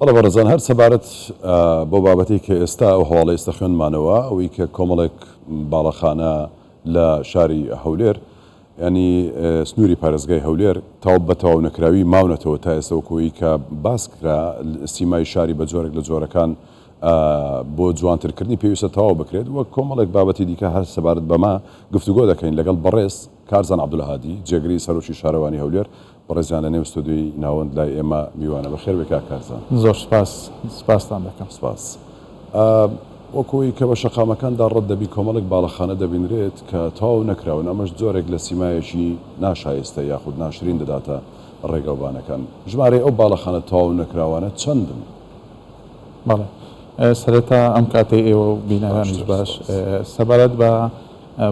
بەڵێ بەڕێزان هەر سەبارەت بۆ بابەتی کە ئێستا ئەو هەواڵە ئێستا خوێنمانەوە ئەوەی کە کۆمەڵێک باڵەخانە لە شاری هەولێر ینی سنووری پارێزگای هەولێر تاو بە تەواو نەکراوی ماونەتەوە تا ئێستاوەکەوەی کە باس کرا سیمای شاری بە جۆرێک لە جۆرەکان بۆ جوانترکردنی پێویستە تەواو بکرێت وە کۆمەڵێک بابەتی دیکە هەر سەبارەت بەما گفتوگۆ دەکەین لەگەڵ بەڕێز کارزان عەبدولهادی جێگری سەرۆکی شارەوانی هەولێر بەڕێزیان لە نێو ستودیۆی ناوەند لای ئێمە میوانە بەخێر بێ کارزان. زۆر سپاستان دەکەم. سپاس. وەکەوەی کە بە شەقامەکاندا ڕەت دەبی کۆمەڵێک باڵەخانە دەبینرێت کە تەواو نەکراون ئەمەش جۆرێک لە سیمایەکی ناشایستە یاخود ناشرین دەداتە ڕێگەوبانەکان. ژمارەی ئەو باڵەخانە تەواو نەکراوانە چەندن؟ بەڵێ سەرەتا ئەم کاتەی ئێوە و بینەرانیش باش سەبارەت بە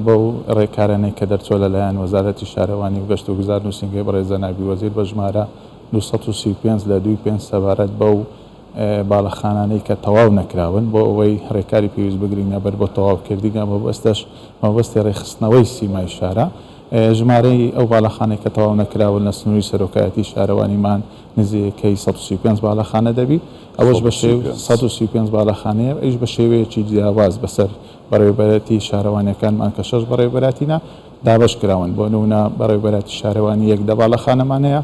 بەو ڕێکارانەی کە دەرچۆ لەلایەن وەزارەتی شارەوانی و گەشت و گوزار نووسینگەی بەڕێز جەنابی وەزیر بە ژمارە 235 لە 25 سەبارەت بەو باڵەخانانەی کە تەواو نەکراون بۆ ئەوەی ڕێکاری پێویست بگرینە بەر بۆ تەواوکردنیگە مەبەستەش مەبەستی ڕێخستنەوەی سیمای شارە. ژمارەی ئەو باڵەخانەی کە تەواو نەکراون لە سنووری سەرۆکایەتی شارەوانیمان نزیکەی 135 باڵەخانە دەبی ئەوەش بە 135 باڵەخانەیە ئەیش بە شێوەیەکی جیاواز بەسەر بەڕێوەبەرەتی شارەوانیەکانمان کە 6 بەڕێوەبەراتینە دابش کراون بۆ نمونە بەڕێوەبەرەتی شارەوانی 1 باڵەخانەمان هەیە،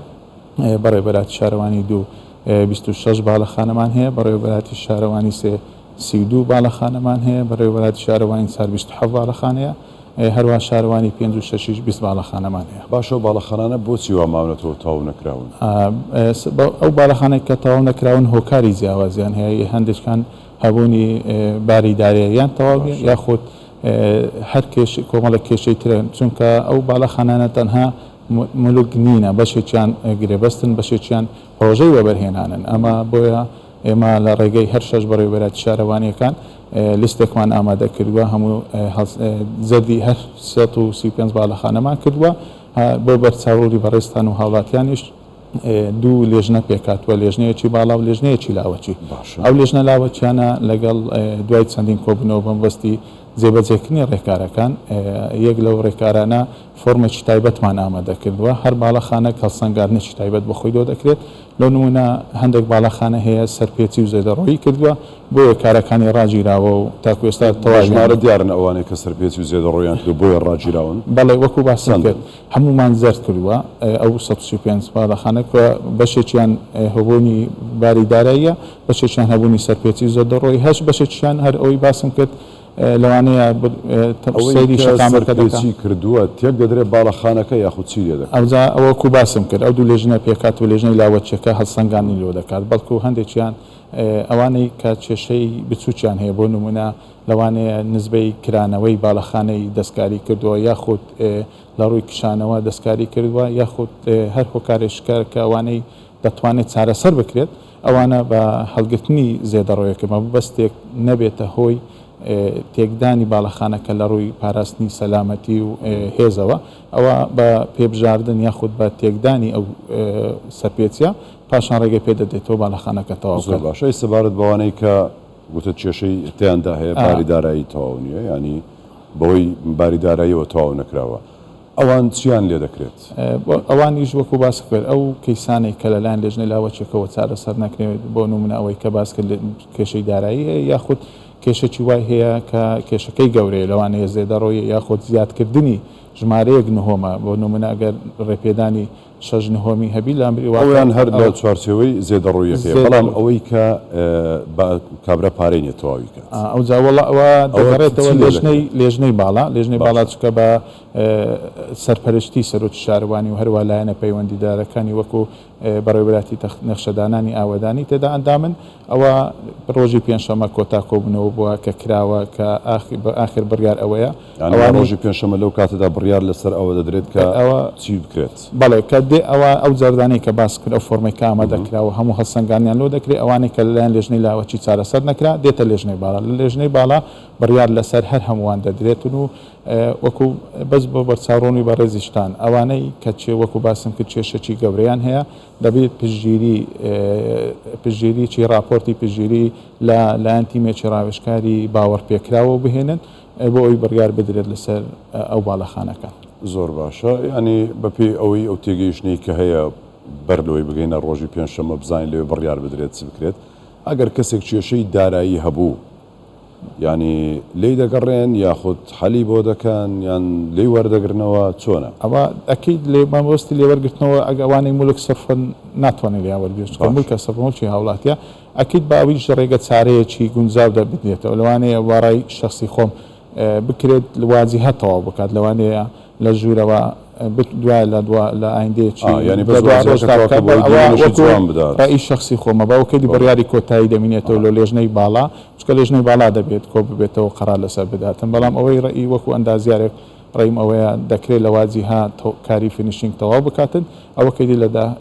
بەڕێوەبەرەتی شارەوانی 2 26 باڵەخانەمان هەیە، بەڕێوەبەرەتی شارەوانی 3 32 باڵەخانەمان هەیە، بەڕێوەبەرەتی شارەوانی 27 باڵەخانەیە، هەروە شارەوانی 5 و 6 20 باڵەخانەمان هەیە. باشە باڵەخانانە بۆچی وا ماونەتەوە تەواو نەکراون؟ ئەو باڵەخانەی کە تەواو نەکراون هۆکاری جیاوازیان هەیە، هەندێکان هەبوونی باریداریان تەواو یاخود هەر کۆمەڵە کێشەی ترن چونکە ئەو باڵەخانانە تەنها مولوک نینە، بەشێکیان گرێبەستن، بەشێکیان پرۆژەی وەبەرهێنانن. ئەمە بۆیە ئێمە لە ڕێگەی هەر 6 بەڕێوەبەرەتی شارەوانیەکان لیستێکمان ئامادە کردووە، هەموو زەردی هەر 135 باڵەخانەمان کردووە بۆ بەرچاوری بەڕێستان و هاوڵاتیانیش دوو لێژنە پێکاتوە، لێژنەیەکی باڵا و لێژنەیەکی لاوەچی. ئەو لێژنە لاوەچیانە لەگەڵ دوای چەندین کۆبنەوە بەمبەستی جێبەجێکردنی ڕێکارەکان یەک لەو ڕێکارانە فۆرمێکی تایبەتمان ئامادە کردووە، هەر باڵەخانە هەڵسەنگاندنێکی تایبەت بە خۆی دۆ دەکرێت. لەو نمونە هەندێک باڵەخانە هەیە سەرپێچی و زێدەڕۆیی کردووە بۆیە کارەکانی ڕاگیراوە و تاکو ئێستا ژمارە دیارن ئەوانەیە کە سەرپێچی و زێدەڕۆیان کرد بۆیە ڕاگیراون. بەڵێ وەکو باسم کرد هەمومان زەرد کردووە ئەو 135 باڵەخانە بەشێکیان هەبوونی باریداراییە، بەشێکیان هەبوونی سەرپێچی زێدەڕۆیی، هەش بەشێکیان هەر ئەوەی باسم کرد لەوانەیە سەیری شەقامەکەی کردووە تێک دەدرێت باڵەخانەکە یاخود چی دەکات. ئەوجا ئەوەکو باسم کرد ئەو دوو لێژنە پێکات و لێژنەی لاوەچەکە هەڵسەنگانی لۆ دەکات، بەڵکو هەندێکیان ئەوانەی کە کێشەی بچووکیان هەیە بۆ نمونە لەوانەیە نسبەی کرانەوەی باڵەخانەی دەستکاری کردووە یاخود لە ڕووی کشانەوە دەستکاری کردووە یاخود هەر هۆکارێشکار کە ئەوانەی دەتوانێت چارەسەر بکرێت ئەوانە بە هەڵگرتنی زێدەڕۆیەکە مەبەستێک نەبێتە هۆی تێکدانی باڵەخانەکە لە ڕووی پاراستنی سەلامەتی و هێزەوە ئەوە بە پێبژاردن یاخود بە تێکدانی ئەو سەرپێچە پاشان ڕێگەی پێدەدێتەوە باڵەخانەکە تەواو باشەی سەبارەت بەوانەی کە گوتە کێشەی تیاندا هەیە باریدارایی تەواو نییە، ینی بەوەی باریداراییەوە تەواو نەکراوە ئەوان چیان لێ دەکرێت؟ ئەوانیش وەکو باس کرد ئەو کەیسانێک کە لەلایەن لێژنەی لاوەچێکەوە چارەسەر نەکرێت بۆ نمونە ئەوەی کە باس کرد کێشەی دارایی هەیە یاخود کێشەی وای هەیە کە کێشەکەی گەورەیە لەوانەیە زێدەڕۆی یاخود زیادکردنی ژمارەیەک نهۆمە بۆ نمونە ئەگەر ڕێپێدانی 6 نهۆمی هەبی ئەویان هەر لە چوارچێوەی زێدەڕۆیەکەی بەڵام ئەوەی کە کابرا پارەی نێت تەواویکە ئەو جاوەڵەوە دەگەڕێتەوە لێژنەی باڵا لێژنەی باڵا چکە بە سەرپەرشتی سەرۆکی شارەوانی و هەروە لایەنە پەیوەندیدارەکانی وەکو بەڕێوەبەراتی نەخشەدانانی ئاوەدانی تێدا ئەندامن ئەوە ڕۆژی پێنجشەممە کۆتا کۆبوونەوە بووە کە کراوە کە ئاخر بڕیار ئەوەیە ڕۆژی پێنجشەممە لەو کاتەدا بڕیار لەسەر ئەوە دەدرێت کە ئەوە چی بکرێت. بەڵێ کە ئەوە ئەو جاردانەی کە باس کرد ئەو فۆرمەی کامە دەکراوە هەموو هەڵسەنگانیان لۆ دەکرێت ئەوانەی کە لەلایەن لێژنەی لاوەچی چارەسەر نەکرا دێتە لێژنەی باڵا لە لێژنەی باڵا بڕیار لەسەر هەر هەمووان دەدرێتن و وەکو بەس بۆ بەرچاوڕۆنی بەڕێزیشتان ئەوانەی کە وەکو باسم کرد کێشەی گەورەیان هەیە دەبێت پشگیری چی راپۆرتی پشگیری لایەن تیمێکی ڕاوێژکاری باوەڕ پێکراوە بهێنن بۆ ئەوی بڕیار بدرێت لەسەر ئەو باڵەخانەکە. زۆر باشە، ینی بەپێی ئەوەی ئەو تێگەیشتنی کە هەیە بەر لەوەی بگەینە ڕۆژی پێنجشەممە بزانین لێ بڕیار بدرێت چ بکرێت ئەگەر کەسێک کێشەی دارایی هەبوو ینی لی دەگەڕێن یاخود حەلی بۆ دەکەن یان لی وەردەگرنەوە چۆنە؟ ئەوە ئەکیید لێ مامۆستی لێوەرگرتنەوە ئەگەوانەی مولک سەرفن ناتوانێت لێوەرگرت مولکە سەرمەڵکی هاوڵاتیە ئەکیید باویش ڕێگە چارەیەکی گونجاو دەبێتەوە لەوانەیە وەڕای شخصی خۆم بکرێت وازی هەتەوە بکات لەوانەیە لە ژوورەوە دوای لە ئایندێکی ڕای شخصی خۆمە باوکەی بڕیاری کۆتایی دەمینێتەوە لە لێژنەی باڵا چکە لێژنەی باڵا دەبێت کۆ ببێتەوە قەرار لەسەر بداتن بەڵام ئەوەی ڕئی وەکو ئەندازیارێک ڕێیم ئەوەیە دەکرێت لە وازی ها کاری فینیشنگ تەواو بکاتن ئەوەکەی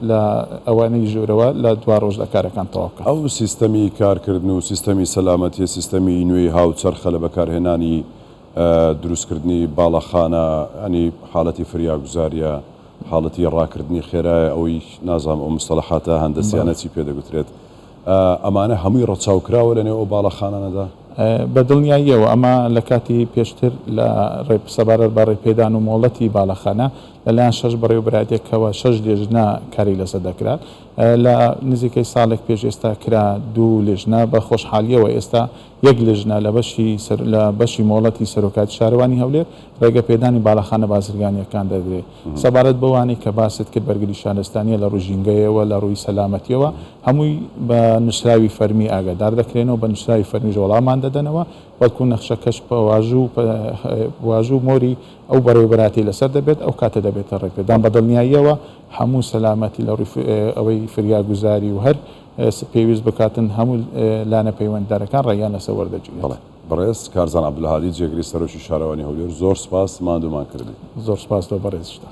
لە ئەوانەی ژوورەوە لە دوا ڕۆژ لە کارەکان تەواو بکات. ئەو سیستەمی کارکردن و سیستەمی سەلامەتی سیستەمی نوێی هاوچەرخە لە بەکارهێنانی دروستکردنی باڵەخانە ئەنی حاڵەتی فریاگوزاریە حاڵەتی ڕاکردنی خێرایە ئەوەی نازام ئەو مستەلەحاتە هەندەسیانە چی پێدەگوترێت ئەمانە هەمووی ڕەچاوکراوە لەنێو ئەو باڵەخانانەدا بە دڵنیاییەوە ئەمە لە کاتی پێشتر لە سەبارەت بە ڕێپێدان و مۆڵەتی باڵەخانە لەلایەن 6 بەڕێوەبراتێکەوە 6 لێژنە کاری لەسەر دەکرات لە نزیکەی ساڵێک پێش ئێستا کرا 2 لێژنە بە خۆشحالیەوە ئێستا 1 لێژنە لە بەشی مۆڵەتی سەرۆکاتی شارەوانی هەولێر ڕێگەپێدانی باڵەخانە بازرگانیەکان دەدرێت سەبارەت بەوانی کە باست کرد بەرگری شارستانیە لە ڕوژینگەیەوە لە ڕووی سەلامەتیەوە هەمووی بە نووسراوی فەرمی ئاگادار دەکرێنەوە بە نووسراوی فەرمی وەڵامان دەدەنەوە وەکو نەخشەکەش بە واژوو مۆری ئەو بەڕێوەبەراتی لەسەر دەبێت ئەو کاتە دەبێتە ڕێکپێدان بە دڵنیاییەوە هەموو سەلامەتی لە ئەوەی فریاگوزاری و هەر پێویست بکاتن هەموو لانە پەیوەنددارەکان ڕێیان لەسەر وەردەگیرێت. بەڕێز کارزان عەبدولهادی جێگری سەرۆکی شارەوانی هەولێر زۆر سپاس ماندوومان کردی. زۆر سپاس بە بەڕێزشتا.